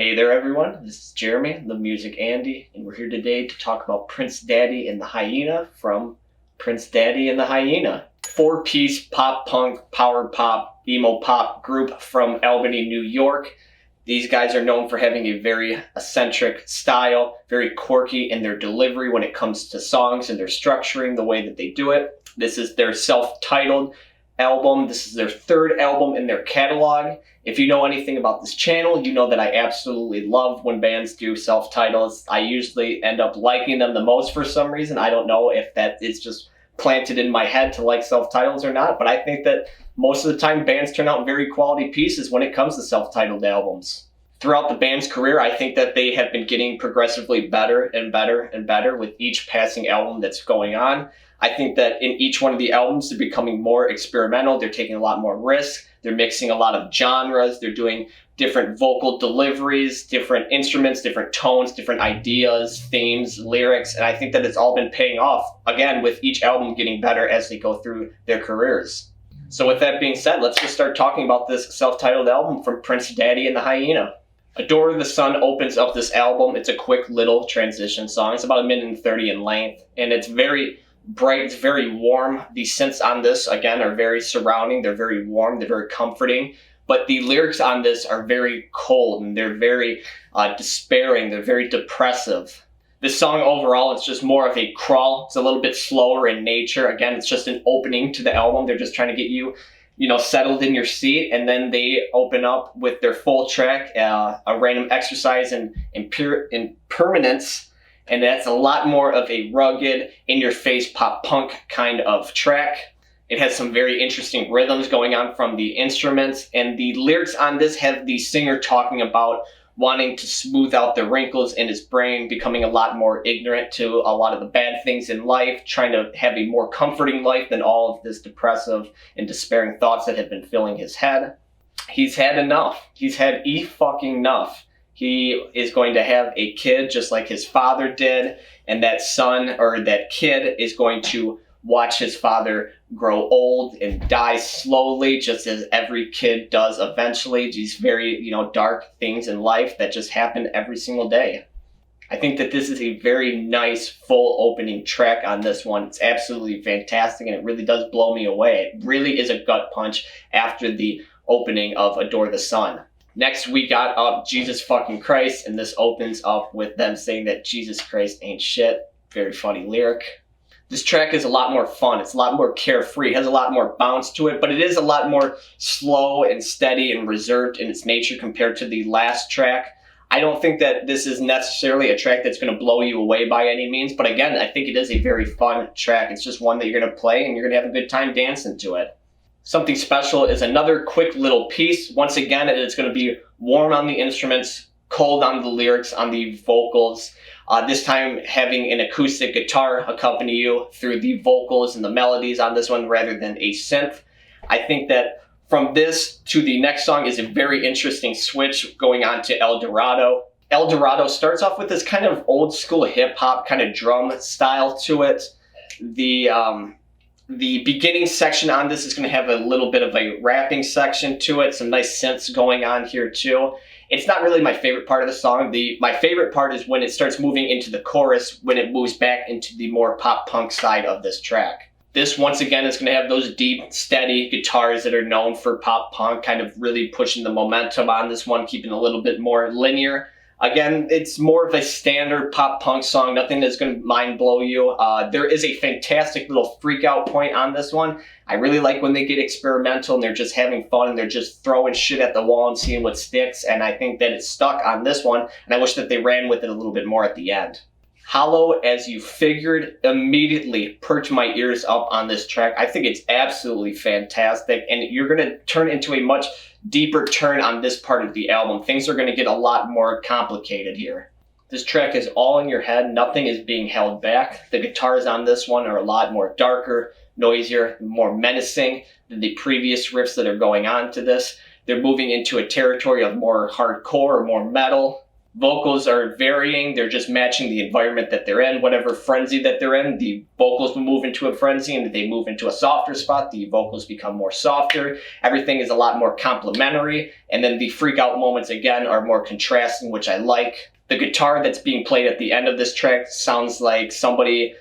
Hey there, everyone. This is Jeremy, the Music Andy, and we're here today to talk about Prince Daddy and the Hyena from Prince Daddy and the Hyena. Four-piece pop punk, power pop, emo pop group from Albany, New York. These guys are known for having a very eccentric style, very quirky in their delivery when it comes to songs and their structuring, the way that they do it. This is their self-titled album. This is their third album in their catalog. If you know anything about this channel, you know that I absolutely love when bands do self-titles. I usually end up liking them the most for some reason. I don't know if that is just planted in my head to like self-titles or not, but I think that most of the time bands turn out very quality pieces when it comes to self-titled albums. Throughout the band's career, I think that they have been getting progressively better and better and better with each passing album that's going on. I think that in each one of the albums, they're becoming more experimental. They're taking a lot more risks. They're mixing a lot of genres. They're doing different vocal deliveries, different instruments, different tones, different ideas, themes, lyrics. And I think that it's all been paying off, again, with each album getting better as they go through their careers. So with that being said, let's just start talking about this self-titled album from Prince Daddy and the Hyena. Adore the Sun opens up this album. It's a quick little transition song. It's about 1:30 in length, and it's very bright, it's very warm. The synths on this, again, are very surrounding. They're very warm, they're very comforting. But the lyrics on this are very cold, and they're very despairing. They're very depressive. This song overall, it's just more of a crawl. It's a little bit slower in nature. Again, it's just an opening to the album. They're just trying to get you settled in your seat, and then they open up with their full track, a random exercise in impermanence. And that's a lot more of a rugged, in-your-face pop punk kind of track. It has some very interesting rhythms going on from the instruments. And the lyrics on this have the singer talking about wanting to smooth out the wrinkles in his brain, becoming a lot more ignorant to a lot of the bad things in life, trying to have a more comforting life than all of this depressive and despairing thoughts that have been filling his head. He's had enough. He's had fucking enough. He is going to have a kid just like his father did, and that son or that kid is going to watch his father grow old and die slowly, just as every kid does eventually. These very, dark things in life that just happen every single day. I think that this is a very nice, full opening track on this one. It's absolutely fantastic, and it really does blow me away. It really is a gut punch after the opening of Adore the Sun. Next, we got up Jesus fucking Christ, and this opens up with them saying that Jesus Christ ain't shit. Very funny lyric. This track is a lot more fun. It's a lot more carefree. It has a lot more bounce to it, but it is a lot more slow and steady and reserved in its nature compared to the last track. I don't think that this is necessarily a track that's going to blow you away by any means, but again, I think it is a very fun track. It's just one that you're going to play, and you're going to have a good time dancing to it. Something Special is another quick little piece. Once again, it's going to be warm on the instruments, cold on the lyrics, on the vocals. This time having an acoustic guitar accompany you through the vocals and the melodies on this one rather than a synth. I think that from this to the next song is a very interesting switch going on to El Dorado. El Dorado starts off with this kind of old school hip hop kind of drum style to it. The beginning section on this is going to have a little bit of a rapping section to it, some nice synths going on here too. It's not really my favorite part of the song. My favorite part is when it starts moving into the chorus, when it moves back into the more pop punk side of this track. This, once again, is going to have those deep, steady guitars that are known for pop punk, kind of really pushing the momentum on this one, keeping a little bit more linear. Again, it's more of a standard pop punk song, nothing that's going to mind blow you. There is a fantastic little freak out point on this one. I really like when they get experimental and they're just having fun and they're just throwing shit at the wall and seeing what sticks. And I think that it's stuck on this one, and I wish that they ran with it a little bit more at the end. Hollow As You Figured immediately perked my ears up on this track. I think it's absolutely fantastic, and you're going to turn into a much deeper turn on this part of the album. Things are going to get a lot more complicated here. This track is all in your head. Nothing is being held back. The guitars on this one are a lot more darker, noisier, more menacing than the previous riffs that are going on to this. They're moving into a territory of more hardcore or more metal. Vocals are varying. They're just matching the environment that they're in. Whatever frenzy that they're in, the vocals will move into a frenzy, and if they move into a softer spot, the vocals become more softer. Everything is a lot more complementary, and then the freak out moments again are more contrasting, which I like. The guitar that's being played at the end of this track sounds like somebody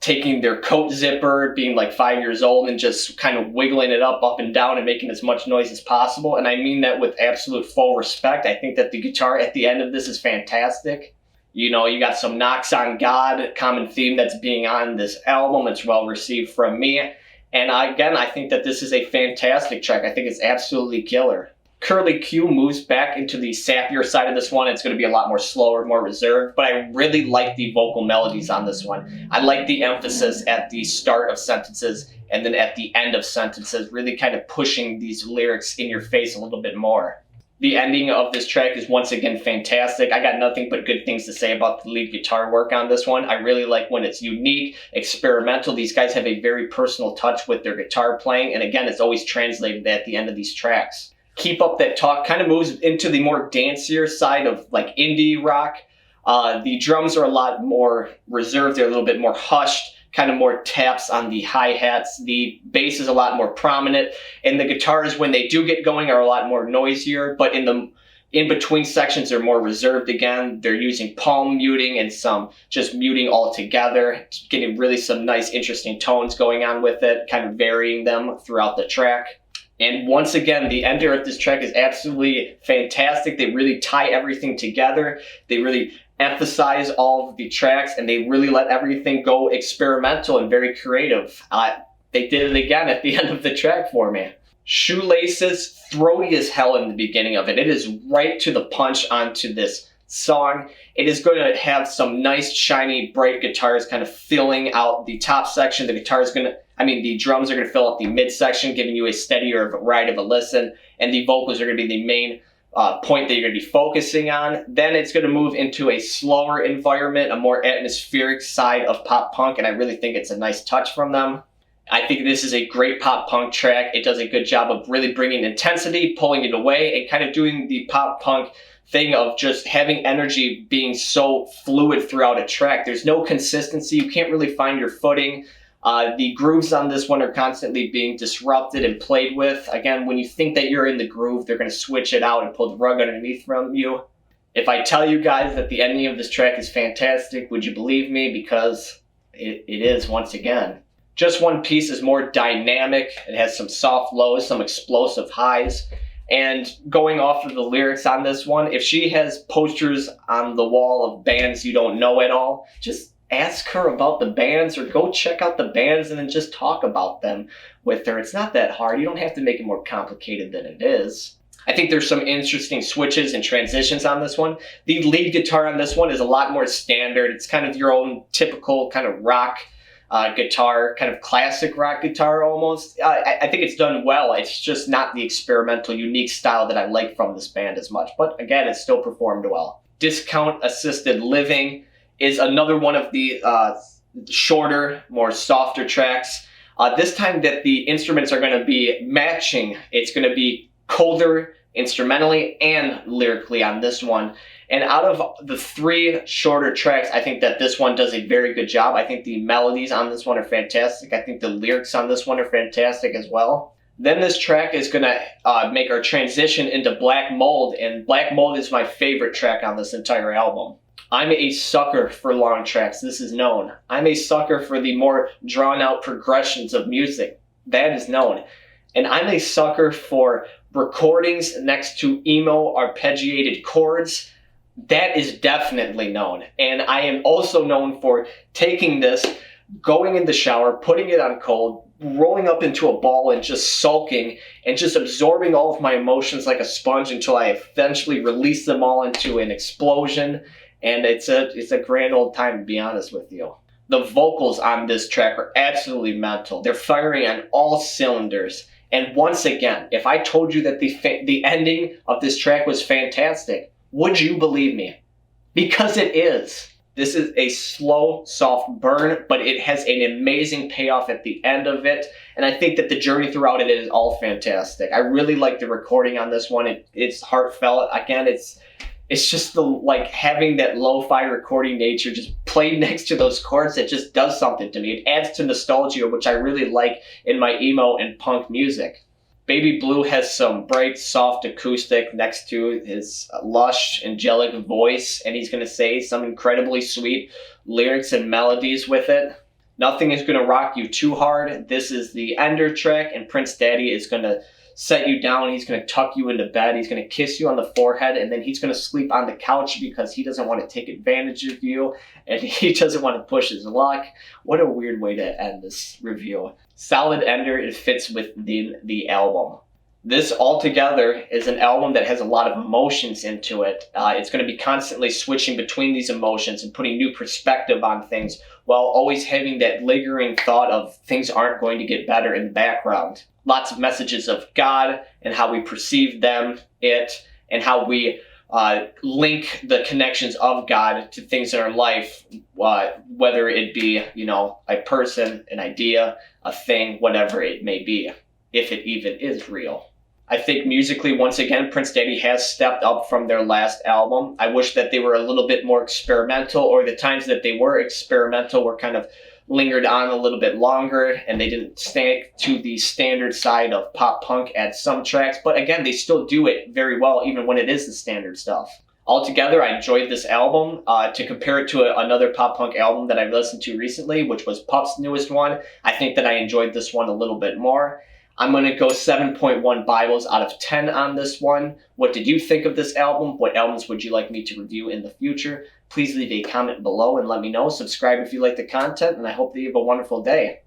taking their coat zipper, being like 5 years old, and just kind of wiggling it up and down, and making as much noise as possible. And I mean that with absolute full respect. I think that the guitar at the end of this is fantastic. You know, you got some knocks on God, common theme that's being on this album. It's well received from me. And I think that this is a fantastic track. I think it's absolutely killer. Curly Q moves back into the sappier side of this one. It's going to be a lot more slower, more reserved, but I really like the vocal melodies on this one. I like the emphasis at the start of sentences and then at the end of sentences, really kind of pushing these lyrics in your face a little bit more. The ending of this track is once again fantastic. I got nothing but good things to say about the lead guitar work on this one. I really like when it's unique, experimental. These guys have a very personal touch with their guitar playing, and again, it's always translated at the end of these tracks. Keep Up That Talk kind of moves into the more dancier side of like indie rock. The drums are a lot more reserved. They're a little bit more hushed, kind of more taps on the hi-hats. The bass is a lot more prominent, and the guitars, when they do get going, are a lot more noisier, but in the in-between sections are more reserved again. They're using palm muting and some just muting altogether, getting really some nice interesting tones going on with it, kind of varying them throughout the track. And once again, the ender of this track is absolutely fantastic. They really tie everything together. They really emphasize all of the tracks, and they really let everything go experimental and very creative. They did it again at the end of the track for me. Shoelaces, throaty as hell in the beginning of it. It is right to the punch onto this song. It is going to have some nice, shiny, bright guitars kind of filling out the top section. The drums are going to fill out the midsection, giving you a steadier ride of a listen, and the vocals are going to be the main point that you're going to be focusing on. Then it's going to move into a slower environment, a more atmospheric side of pop punk, and I really think it's a nice touch from them. I think this is a great pop punk track. It does a good job of really bringing intensity, pulling it away, and kind of doing the pop punk thing of just having energy being so fluid throughout a track. There's no consistency. You can't really find your footing. The grooves on this one are constantly being disrupted and played with. Again, when you think that you're in the groove, they're going to switch it out and pull the rug underneath from you. If I tell you guys that the ending of this track is fantastic, would you believe me? Because it is, once again. Just One Piece is more dynamic. It has some soft lows, some explosive highs. And going off of the lyrics on this one, if she has posters on the wall of bands you don't know at all, just ask her about the bands, or go check out the bands and then just talk about them with her. It's not that hard. You don't have to make it more complicated than it is. I think there's some interesting switches and transitions on this one. The lead guitar on this one is a lot more standard. It's kind of your own typical kind of rock guitar, kind of classic rock guitar almost. I think it's done well. It's just not the experimental, unique style that I like from this band as much. But again, it's still performed well. Discount Assisted Living is another one of the shorter, more softer tracks. This time that the instruments are going to be matching. It's going to be colder instrumentally and lyrically on this one. And out of the three shorter tracks, I think that this one does a very good job. I think the melodies on this one are fantastic. I think the lyrics on this one are fantastic as well. Then this track is going to make our transition into Black Mold, and Black Mold is my favorite track on this entire album. I'm a sucker for long tracks. This is known. I'm a sucker for the more drawn-out progressions of music. That is known. And I'm a sucker for recordings next to emo arpeggiated chords. That is definitely known. And I am also known for taking this, going in the shower, putting it on cold, rolling up into a ball and just sulking and just absorbing all of my emotions like a sponge until I eventually release them all into an explosion. And it's a grand old time, to be honest with you. The vocals on this track are absolutely mental. They're firing on all cylinders. And once again, if I told you that the ending of this track was fantastic, would you believe me? Because it is. This is a slow, soft burn, but it has an amazing payoff at the end of it. And I think that the journey throughout it is all fantastic. I really like the recording on this one. It's heartfelt. Again, it's just the like having that lo-fi recording nature just played next to those chords that just does something to me. It adds to nostalgia, which I really like in my emo and punk music. Baby Blue has some bright, soft acoustic next to his lush, angelic voice, and he's going to say some incredibly sweet lyrics and melodies with it. Nothing is going to rock you too hard. This is the ender track, and Prince Daddy is going to set you down. He's going to tuck you into bed. He's going to kiss you on the forehead, and then he's going to sleep on the couch because he doesn't want to take advantage of you, and he doesn't want to push his luck. What a weird way to end this review. Solid ender. It fits within the album. This altogether is an album that has a lot of emotions into it. It's going to be constantly switching between these emotions and putting new perspective on things while always having that lingering thought of things aren't going to get better in the background. Lots of messages of God and how we perceive them, and how we link the connections of God to things in our life, whether it be, a person, an idea, a thing, whatever it may be, if it even is real. I think musically, once again, Prince Daddy has stepped up from their last album. I wish that they were a little bit more experimental, or the times that they were experimental were kind of lingered on a little bit longer, and they didn't stick to the standard side of pop punk at some tracks. But again, they still do it very well, even when it is the standard stuff. Altogether, I enjoyed this album. To compare it to another pop punk album that I've listened to recently, which was Pup's newest one, I think that I enjoyed this one a little bit more. I'm going to go 7.1 Bibles out of 10 on this one. What did you think of this album? What albums would you like me to review in the future? Please leave a comment below and let me know. Subscribe if you like the content, and I hope that you have a wonderful day.